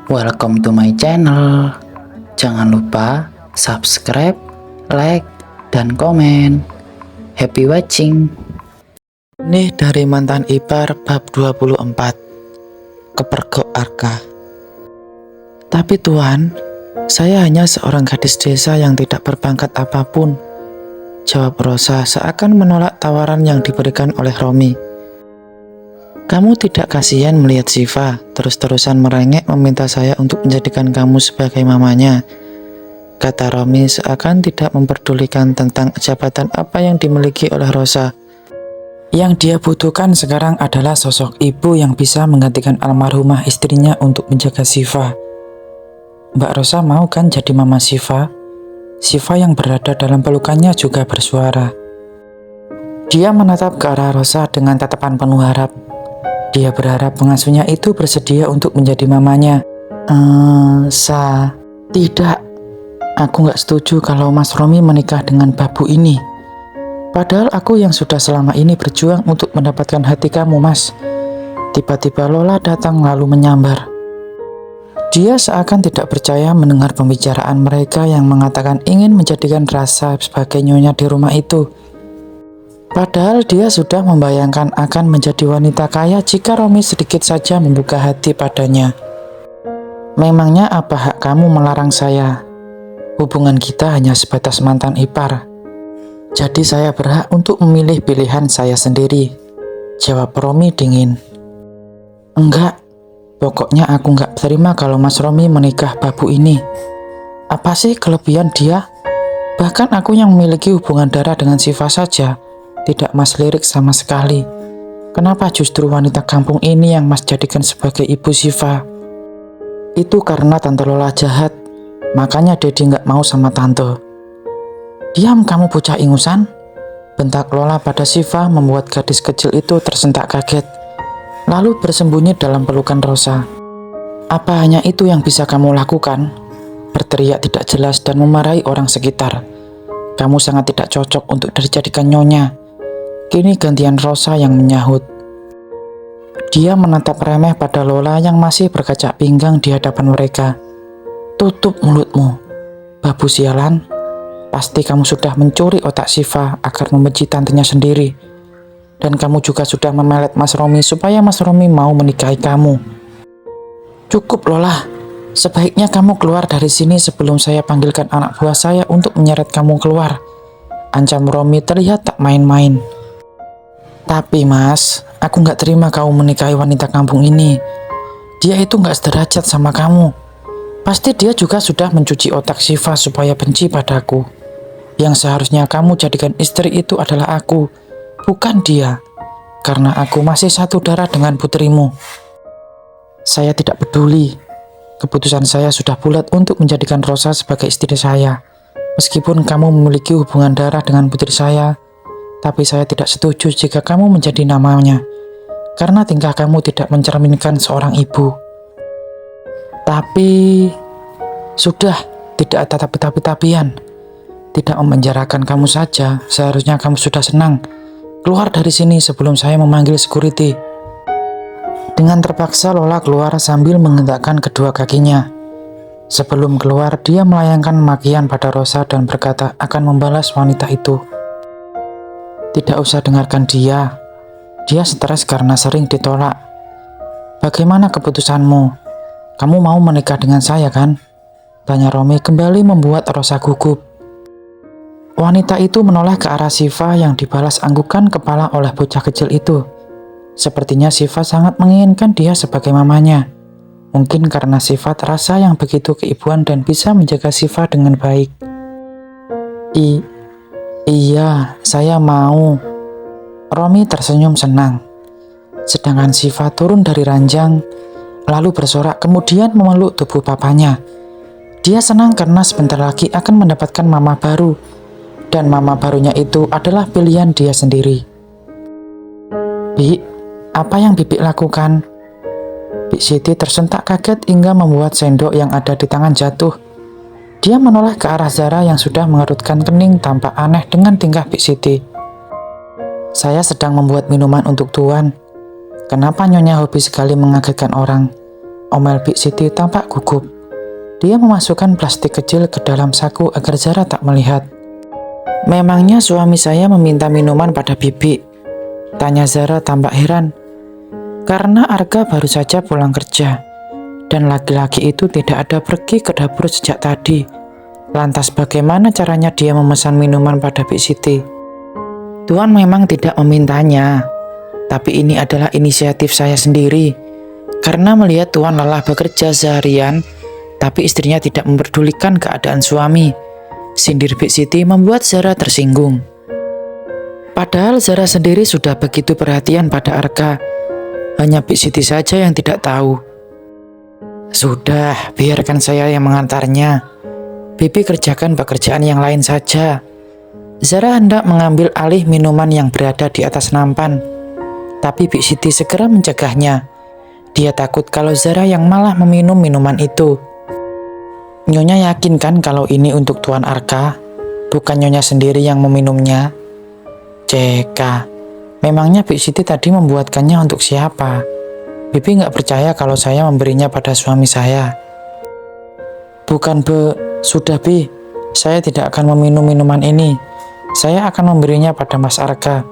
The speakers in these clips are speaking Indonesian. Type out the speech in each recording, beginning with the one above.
Welcome to my channel. Jangan lupa subscribe, like, dan komen. Happy watching. Nih dari mantan ipar bab 24. Kepergok Arka. Tapi Tuan, saya hanya seorang gadis desa yang tidak berpangkat apapun, jawab Rosa seakan menolak tawaran yang diberikan oleh Romi. Kamu tidak kasihan melihat Siva terus-terusan merengek meminta saya untuk menjadikan kamu sebagai mamanya, kata Romi seakan tidak memperdulikan tentang jabatan apa yang dimiliki oleh Rosa. Yang dia butuhkan sekarang adalah sosok ibu yang bisa menggantikan almarhumah istrinya untuk menjaga Siva. Mbak Rosa mau kan jadi mama Siva? Siva yang berada dalam pelukannya juga bersuara. Dia menatap ke arah Rosa dengan tatapan penuh harap. Dia berharap pengasuhnya itu bersedia untuk menjadi mamanya. Tidak. Aku gak setuju kalau Mas Romi menikah dengan babu ini. Padahal aku yang sudah selama ini berjuang untuk mendapatkan hati kamu, Mas. Tiba-tiba Lola datang lalu menyambar. Dia seakan tidak percaya mendengar pembicaraan mereka yang mengatakan ingin menjadikan Rasa sebagai nyonya di rumah itu. Padahal dia sudah membayangkan akan menjadi wanita kaya jika Romi sedikit saja membuka hati padanya. Memangnya apa hak kamu melarang saya? Hubungan kita hanya sebatas mantan ipar. Jadi saya berhak untuk memilih pilihan saya sendiri, jawab Romi dingin. Enggak, pokoknya aku nggak terima kalau Mas Romi menikah babu ini. Apa sih kelebihan dia? Bahkan aku yang memiliki hubungan darah dengan Siva saja tidak Mas lirik sama sekali. Kenapa justru wanita kampung ini yang Mas jadikan sebagai ibu Siva? Itu karena Tante Lola jahat, makanya Dedi nggak mau sama Tante. Diam kamu bocah ingusan, bentak Lola pada Siva membuat gadis kecil itu tersentak kaget, lalu bersembunyi dalam pelukan Rosa. Apa hanya itu yang bisa kamu lakukan? Berteriak tidak jelas dan memarahi orang sekitar. Kamu sangat tidak cocok untuk dijadikan nyonya. Kini gantian Rosa yang menyahut. Dia menatap remeh pada Lola yang masih berkacak pinggang di hadapan mereka. Tutup mulutmu, babu sialan. Pasti kamu sudah mencuri otak Siva agar membenci tantenya sendiri. Dan kamu juga sudah memelet Mas Romi supaya Mas Romi mau menikahi kamu. Cukup Lola, sebaiknya kamu keluar dari sini sebelum saya panggilkan anak buah saya untuk menyeret kamu keluar. Ancam Romi terlihat tak main-main. Tapi Mas, aku gak terima kamu menikahi wanita kampung ini. Dia itu gak sederajat sama kamu. Pasti dia juga sudah mencuci otak Siva supaya benci padaku. Yang seharusnya kamu jadikan istri itu adalah aku, bukan dia. Karena aku masih satu darah dengan putrimu. Saya tidak peduli. Keputusan saya sudah bulat untuk menjadikan Rosa sebagai istri saya. Meskipun kamu memiliki hubungan darah dengan putri saya, tapi saya tidak setuju jika kamu menjadi namanya, karena tingkah kamu tidak mencerminkan seorang ibu. Tapi, sudah, tidak ada tapi-tapian. Tidak memenjarakan kamu saja, seharusnya kamu sudah senang. Keluar dari sini sebelum saya memanggil security. Dengan terpaksa Lola keluar sambil menghentakkan kedua kakinya. Sebelum keluar, dia melayangkan makian pada Rosa dan berkata akan membalas wanita itu. Tidak usah dengarkan dia. Dia stres karena sering ditolak. Bagaimana keputusanmu? Kamu mau menikah dengan saya kan? Tanya Romi kembali membuat Rosa gugup. Wanita itu menoleh ke arah Siva yang dibalas anggukan kepala oleh bocah kecil itu. Sepertinya Siva sangat menginginkan dia sebagai mamanya. Mungkin karena sifat Rasa yang begitu keibuan dan bisa menjaga Siva dengan baik. Iya, saya mau. Romi tersenyum senang. Sedangkan Siva turun dari ranjang, lalu bersorak kemudian memeluk tubuh papanya. Dia senang karena sebentar lagi akan mendapatkan mama baru. Dan mama barunya itu adalah pilihan dia sendiri. Bi, apa yang Bibi lakukan? Bik Siti tersentak kaget hingga membuat sendok yang ada di tangan jatuh. Dia menoleh ke arah Zara yang sudah mengerutkan kening tampak aneh dengan tingkah Bik Siti. Saya sedang membuat minuman untuk Tuan. Kenapa Nyonya hobi sekali mengagetkan orang? Omel Big Siti tampak gugup. Dia memasukkan plastik kecil ke dalam saku agar Zara tak melihat. "Memangnya suami saya meminta minuman pada Bibi?" tanya Zara tampak heran. Karena Arga baru saja pulang kerja, dan laki-laki itu tidak ada pergi ke dapur sejak tadi. Lantas bagaimana caranya dia memesan minuman pada Big Siti? "Tuan memang tidak memintanya, tapi ini adalah inisiatif saya sendiri. Karena melihat Tuan lelah bekerja seharian, tapi istrinya tidak memperdulikan keadaan suami," sindir Big Siti membuat Zara tersinggung. Padahal Zara sendiri sudah begitu perhatian pada Arga. Hanya Big Siti saja yang tidak tahu. "Sudah, biarkan saya yang mengantarnya. Bibi kerjakan pekerjaan yang lain saja." Zara hendak mengambil alih minuman yang berada di atas nampan. Tapi Big Siti segera mencegahnya. Dia takut kalau Zara yang malah meminum minuman itu. "Nyonya yakin kan kalau ini untuk Tuan Arga? Bukan Nyonya sendiri yang meminumnya?" "Ceka, memangnya Big Siti tadi membuatkannya untuk siapa? Bibi nggak percaya kalau saya memberinya pada suami saya." "Bukan, Be. Sudah, Bi. Saya tidak akan meminum minuman ini. Saya akan memberinya pada Mas Arga.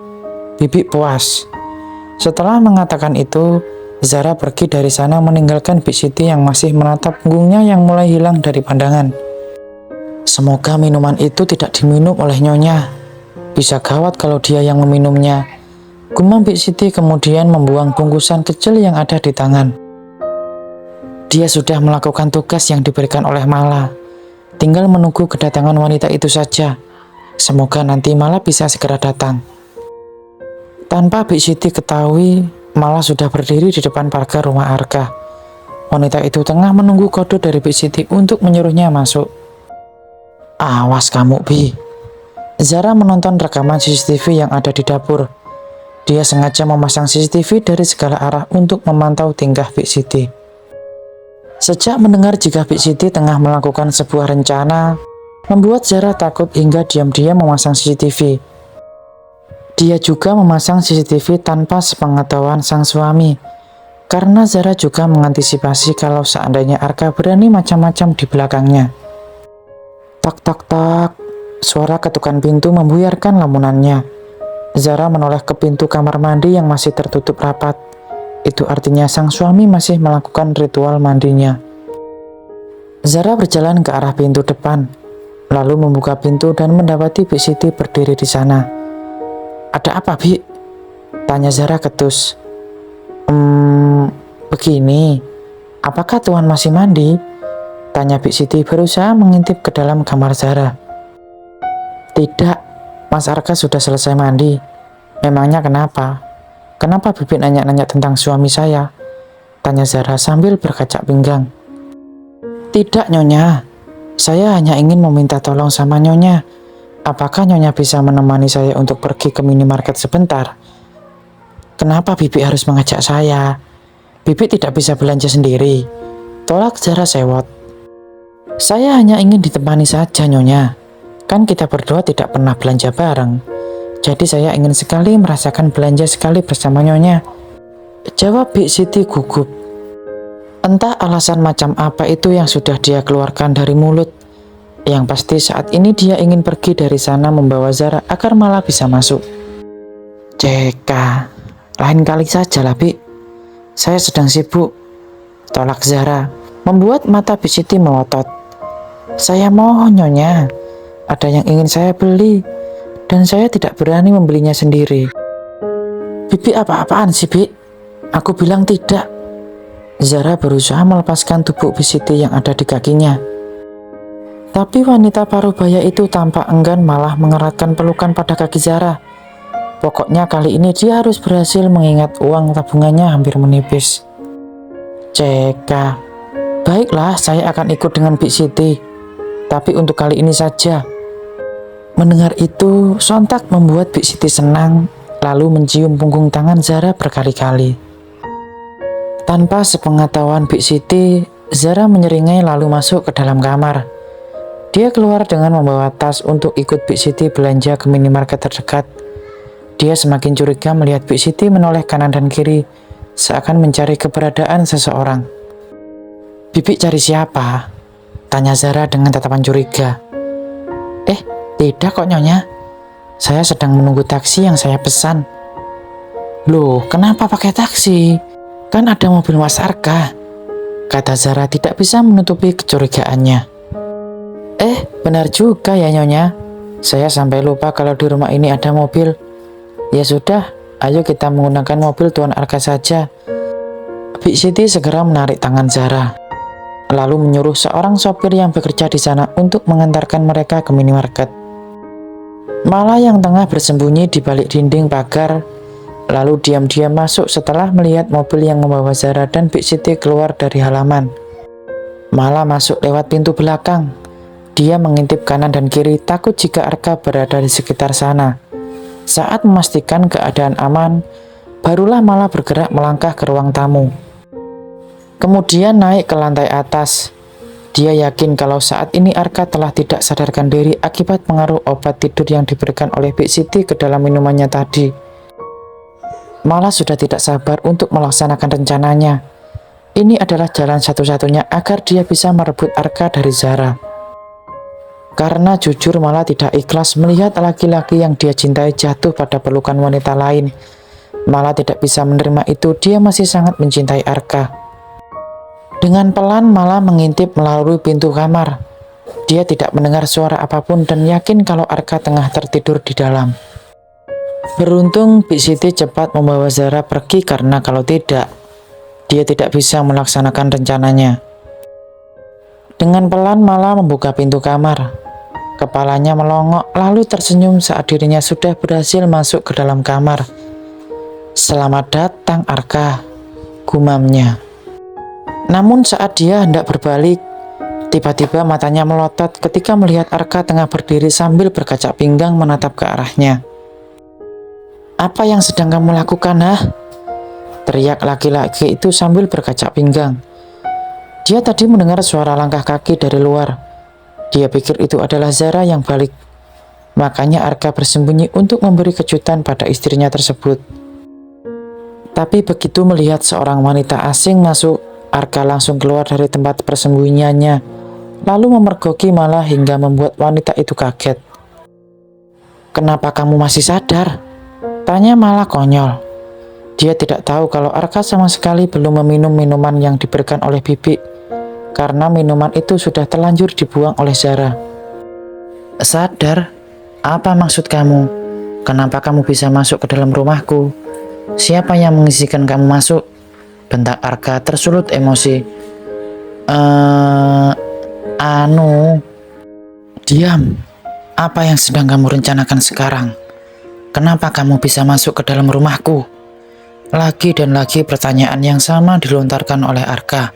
Bibi puas." Setelah mengatakan itu, Zara pergi dari sana meninggalkan Big Siti yang masih menatap punggungnya yang mulai hilang dari pandangan. "Semoga minuman itu tidak diminum oleh Nyonya. Bisa gawat kalau dia yang meminumnya," gumam Big Siti kemudian membuang bungkusan kecil yang ada di tangan. Dia sudah melakukan tugas yang diberikan oleh Mala. Tinggal menunggu kedatangan wanita itu saja. Semoga nanti Mala bisa segera datang. Tanpa Big Siti ketahui, Mala sudah berdiri di depan pagar rumah Arga. Wanita itu tengah menunggu kode dari Big Siti untuk menyuruhnya masuk. "Awas kamu, Bi." Zara menonton rekaman CCTV yang ada di dapur. Dia sengaja memasang CCTV dari segala arah untuk memantau tingkah Big Siti. Sejak mendengar jika Big Siti tengah melakukan sebuah rencana, membuat Zara takut hingga diam-diam memasang CCTV. Dia juga memasang CCTV tanpa sepengetahuan sang suami, karena Zara juga mengantisipasi kalau seandainya Arga berani macam-macam di belakangnya. Tak tak tak, suara ketukan pintu membuyarkan lamunannya. Zara menoleh ke pintu kamar mandi yang masih tertutup rapat. Itu artinya sang suami masih melakukan ritual mandinya. Zara berjalan ke arah pintu depan, lalu membuka pintu dan mendapati Big Siti berdiri di sana. "Ada apa, Bi?" tanya Zara ketus. Begini, apakah Tuan masih mandi?" tanya Big Siti berusaha mengintip ke dalam kamar Zara. "Tidak, Mas Arga sudah selesai mandi." "Memangnya kenapa? Kenapa Bibi nanya-nanya tentang suami saya?" tanya Zara sambil berkacak pinggang. "Tidak, Nyonya. Saya hanya ingin meminta tolong sama Nyonya. Apakah Nyonya bisa menemani saya untuk pergi ke minimarket sebentar?" "Kenapa Bibi harus mengajak saya? Bibi tidak bisa belanja sendiri," tolak Zara sewot. "Saya hanya ingin ditemani saja, Nyonya. Kan kita berdua tidak pernah belanja bareng. Jadi saya ingin sekali merasakan belanja sekali bersama Nyonya," jawab Big Siti gugup. Entah alasan macam apa itu yang sudah dia keluarkan dari mulut. Yang pasti saat ini dia ingin pergi dari sana membawa Zara agar malah bisa masuk. "Ceka, lain kali saja lah, Bi. Saya sedang sibuk," tolak Zara, membuat mata Big Siti melotot. "Saya mohon, Nyonya. Ada yang ingin saya beli, dan saya tidak berani membelinya sendiri." "Bibi apa-apaan sih, Bi? Aku bilang tidak." Zara berusaha melepaskan tubuh Big Siti yang ada di kakinya. Tapi wanita parubaya itu tampak enggan malah mengeratkan pelukan pada kaki Zara. Pokoknya kali ini dia harus berhasil mengingat uang tabungannya hampir menipis. "Ceka, baiklah saya akan ikut dengan Big Siti. Tapi untuk kali ini saja." Mendengar itu, sontak membuat Big Siti senang, lalu mencium punggung tangan Zara berkali-kali. Tanpa sepengetahuan Big Siti, Zara menyeringai lalu masuk ke dalam kamar. Dia keluar dengan membawa tas untuk ikut Big Siti belanja ke minimarket terdekat. Dia semakin curiga melihat Big Siti menoleh kanan dan kiri, seakan mencari keberadaan seseorang. Bibi cari siapa? Tanya Zara dengan tatapan curiga. Tidak kok Nyonya. Saya sedang menunggu taksi yang saya pesan. Loh, kenapa pakai taksi? Kan ada mobil Mas Arka. Kata Zara tidak bisa menutupi kecurigaannya. Benar juga ya Nyonya. Saya sampai lupa kalau di rumah ini ada mobil. Ya sudah, ayo kita menggunakan mobil Tuan Arka saja. Bik Siti segera menarik tangan Zara, lalu menyuruh seorang sopir yang bekerja di sana untuk mengantarkan mereka ke minimarket. Mala yang tengah bersembunyi di balik dinding pagar, lalu diam-diam masuk setelah melihat mobil yang membawa Zara dan Bik Siti keluar dari halaman. Mala masuk lewat pintu belakang. Dia mengintip kanan dan kiri, takut jika Arka berada di sekitar sana. Saat memastikan keadaan aman, barulah Mala bergerak melangkah ke ruang tamu. Kemudian naik ke lantai atas. Dia yakin kalau saat ini Arka telah tidak sadarkan diri akibat pengaruh obat tidur yang diberikan oleh Bik Siti ke dalam minumannya tadi. Mala sudah tidak sabar untuk melaksanakan rencananya. Ini adalah jalan satu-satunya agar dia bisa merebut Arka dari Zara. Karena jujur Mala tidak ikhlas melihat laki-laki yang dia cintai jatuh pada pelukan wanita lain. Mala tidak bisa menerima itu, dia masih sangat mencintai Arka. Dengan pelan Mala mengintip melalui pintu kamar. Dia tidak mendengar suara apapun dan yakin kalau Arka tengah tertidur di dalam. Beruntung Bik Siti cepat membawa Zara pergi karena kalau tidak, dia tidak bisa melaksanakan rencananya. Dengan pelan Mala membuka pintu kamar. Kepalanya melongok lalu tersenyum saat dirinya sudah berhasil masuk ke dalam kamar. "Selamat datang Arka," gumamnya. Namun saat dia hendak berbalik, tiba-tiba matanya melotot ketika melihat Arka tengah berdiri sambil berkaca pinggang menatap ke arahnya. "Apa yang sedang kamu lakukan, teriak laki-laki itu sambil berkaca pinggang. Dia tadi mendengar suara langkah kaki dari luar. Dia pikir itu adalah Zara yang balik. Makanya Arka bersembunyi untuk memberi kejutan pada istrinya tersebut. Tapi begitu melihat seorang wanita asing masuk, Arka langsung keluar dari tempat persembunyiannya, lalu memergoki Mala hingga membuat wanita itu kaget. "Kenapa kamu masih sadar?" tanya Mala konyol. Dia tidak tahu kalau Arka sama sekali belum meminum minuman yang diberikan oleh Bibi, karena minuman itu sudah terlanjur dibuang oleh Zara. "Sadar? Apa maksud kamu? Kenapa kamu bisa masuk ke dalam rumahku? Siapa yang mengizinkan kamu masuk?" bentak Arka tersulut emosi. Diam. Apa yang sedang kamu rencanakan sekarang? Kenapa kamu bisa masuk ke dalam rumahku?" Lagi dan lagi pertanyaan yang sama dilontarkan oleh Arka,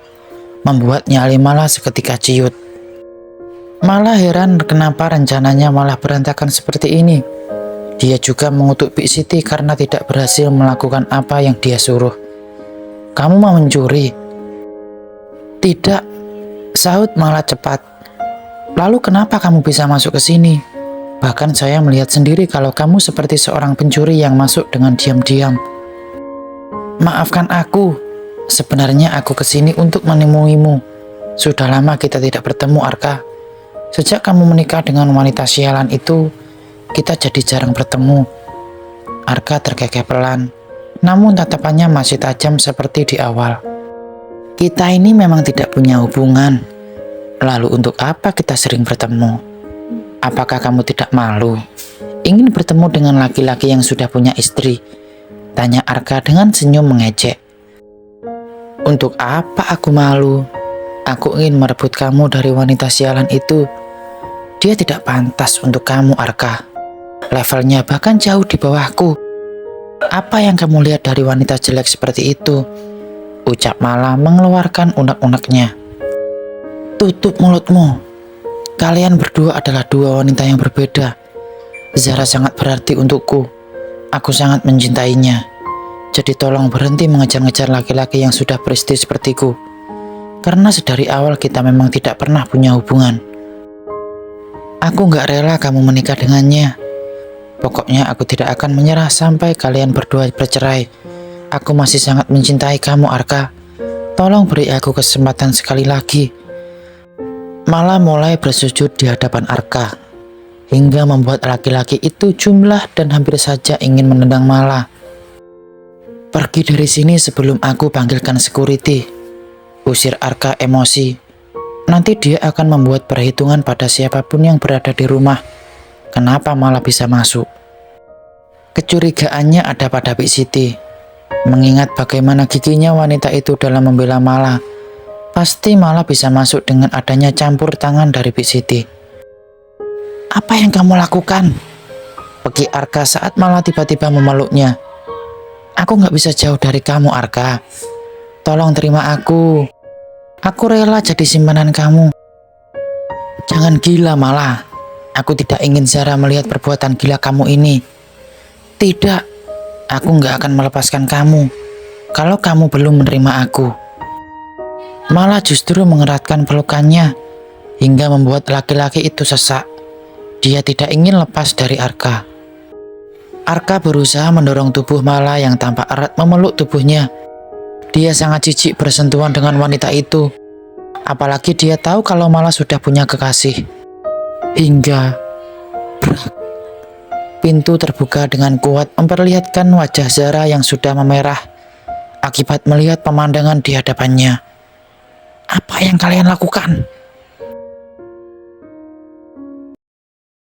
membuat nyali Mala seketika ciut. Mala heran kenapa rencananya malah berantakan seperti ini. Dia juga mengutuk Bik Siti karena tidak berhasil melakukan apa yang dia suruh. "Kamu mau mencuri?" "Tidak," sahut Mala cepat. "Lalu kenapa kamu bisa masuk ke sini? Bahkan saya melihat sendiri kalau kamu seperti seorang pencuri yang masuk dengan diam-diam." "Maafkan aku. Sebenarnya aku kesini untuk menemuimu. Sudah lama kita tidak bertemu, Arka. Sejak kamu menikah dengan wanita sialan itu, kita jadi jarang bertemu." Arka terkekeh pelan, namun tatapannya masih tajam seperti di awal. "Kita ini memang tidak punya hubungan. Lalu untuk apa kita sering bertemu? Apakah kamu tidak malu ingin bertemu dengan laki-laki yang sudah punya istri?" tanya Arka dengan senyum mengejek. "Untuk apa aku malu? Aku ingin merebut kamu dari wanita sialan itu. Dia tidak pantas untuk kamu, Arka. Levelnya bahkan jauh di bawahku. Apa yang kamu lihat dari wanita jelek seperti itu?" ucap Mala mengeluarkan unek-uneknya. "Tutup mulutmu. Kalian berdua adalah dua wanita yang berbeda. Zara sangat berarti untukku. Aku sangat mencintainya. Jadi tolong berhenti mengejar-ngejar laki-laki yang sudah prestis sepertiku. Karena sedari awal kita memang tidak pernah punya hubungan. Aku gak rela kamu menikah dengannya. Pokoknya aku tidak akan menyerah sampai kalian berdua bercerai. Aku masih sangat mencintai kamu, Arka. Tolong beri aku kesempatan sekali lagi. Mala mulai bersujud di hadapan Arka, hingga membuat laki-laki itu jumlah dan hampir saja ingin menendang Mala. Pergi dari sini sebelum aku panggilkan security. Usir Arka emosi. Nanti dia akan membuat perhitungan pada siapapun yang berada di rumah. Kenapa Mala bisa masuk? Kecurigaannya ada pada Bik Siti. Mengingat bagaimana giginya wanita itu dalam membela Mala, pasti Mala bisa masuk dengan adanya campur tangan dari Bik Siti. Apa yang kamu lakukan? Pergi Arka saat Mala tiba-tiba memeluknya. Aku gak bisa jauh dari kamu, Arka. Tolong terima aku. Aku rela jadi simpanan kamu. Jangan gila, Mala. Aku tidak ingin Zara melihat perbuatan gila kamu ini. Tidak, aku gak akan melepaskan kamu kalau kamu belum menerima aku. Mala justru mengeratkan pelukannya hingga membuat laki-laki itu sesak. Dia tidak ingin lepas dari Arka. Arka berusaha mendorong tubuh Mala yang tampak erat memeluk tubuhnya. Dia sangat jijik bersentuhan dengan wanita itu. Apalagi dia tahu kalau Mala sudah punya kekasih. Hingga pintu terbuka dengan kuat memperlihatkan wajah Zara yang sudah memerah akibat melihat pemandangan di hadapannya. Apa yang kalian lakukan?